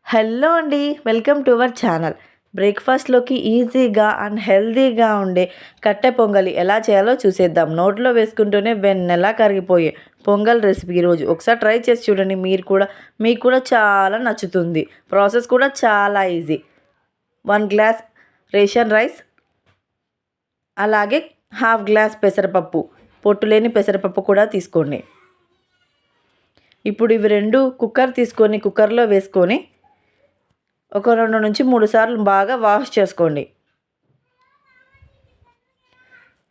Hello అండి. Welcome to our channel. బ్రేక్‌ఫాస్ట్‌లోకి ఈజీగా అండ్ హెల్తీగా ఉండే కట్టె పొంగలి ఎలా చేయాలో చూసేద్దాం. నోట్లో వేసుకుంటూనే వెన్నెలా కరిగిపోయే పొంగల్ రెసిపీ ఈరోజు. ఒకసారి ట్రై చేసి చూడండి. మీకు కూడా చాలా నచ్చుతుంది. ప్రాసెస్ కూడా చాలా ఈజీ. 1 గ్లాస్ రేషన్ రైస్, అలాగే హాఫ్ గ్లాస్ పెసరపప్పు, పొట్టు లేని పెసరపప్పు కూడా తీసుకోండి. ఇప్పుడు ఇవి 2 కుక్కర్‌లో వేసుకొని ఒక 2 నుంచి 3 సార్లు బాగా వాష్ చేసుకోండి.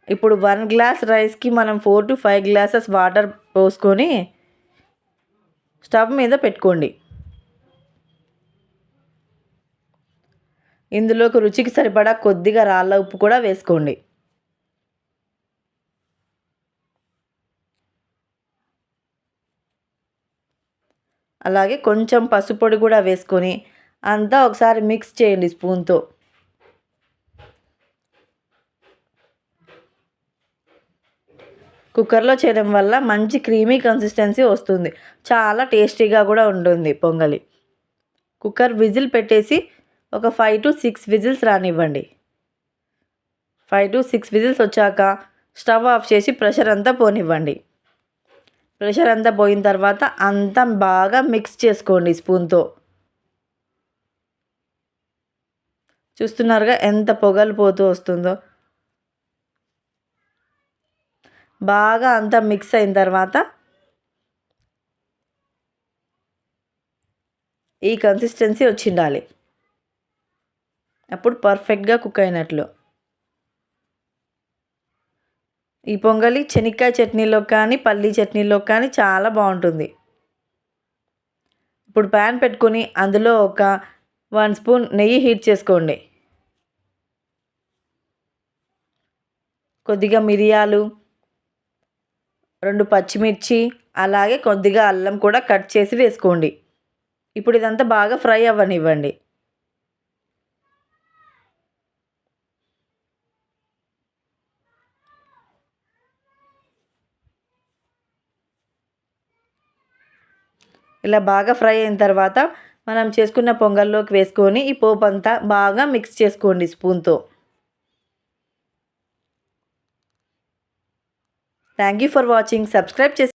ఇప్పుడు 1 గ్లాస్ రైస్‌కి మనం 4-5 గ్లాసెస్ వాటర్ పోసుకొని స్టవ్ మీద పెట్టుకోండి. ఇందులోకి రుచికి సరిపడా కొద్దిగా రాళ్ళ ఉప్పు కూడా వేసుకోండి. అలాగే కొంచెం పసుపు పొడి కూడా వేసుకొని అంతా ఒకసారి మిక్స్ చేయండి స్పూన్‌తో. కుక్కర్లో చేయడం వల్ల మంచి క్రీమీ కన్సిస్టెన్సీ వస్తుంది. చాలా టేస్టీగా కూడా ఉంటుంది పొంగలి. కుక్కర్ విజిల్ పెట్టేసి ఒక 5-6 విజిల్స్ రానివ్వండి. 5-6 విజిల్స్ వచ్చాక స్టవ్ ఆఫ్ చేసి ప్రెషర్ అంతా పోనివ్వండి. ప్రెషర్ అంతా పోయిన తర్వాత అంతా బాగా మిక్స్ చేసుకోండి స్పూన్‌తో. చూస్తున్నారుగా ఎంత పొగలు పోతూ వస్తుందో. బాగా అంతా మిక్స్ అయిన తర్వాత ఈ కన్సిస్టెన్సీ వచ్చిండాలి. అప్పుడు పర్ఫెక్ట్‌గా కుక్ అయినట్లు. ఈ పొంగలి చెనిక్కాయ చట్నీలో కానీ, పల్లీ చట్నీలో కానీ చాలా బాగుంటుంది. ఇప్పుడు ప్యాన్ పెట్టుకొని అందులో ఒక 1 స్పూన్ నెయ్యి హీట్ చేసుకోండి. కొద్దిగా మిరియాలు, 2 పచ్చిమిర్చి, అలాగే కొద్దిగా అల్లం కూడా కట్ చేసి వేసుకోండి. ఇప్పుడు ఇదంతా బాగా ఫ్రై అవ్వనివ్వండి. ఇలా బాగా ఫ్రై అయిన తర్వాత మనం చేసుకున్న పొంగల్లోకి వేసుకొని ఈ పోపంతా బాగా మిక్స్ చేసుకోండి స్పూన్‌తో. Thank you for watching. Subscribe చేసి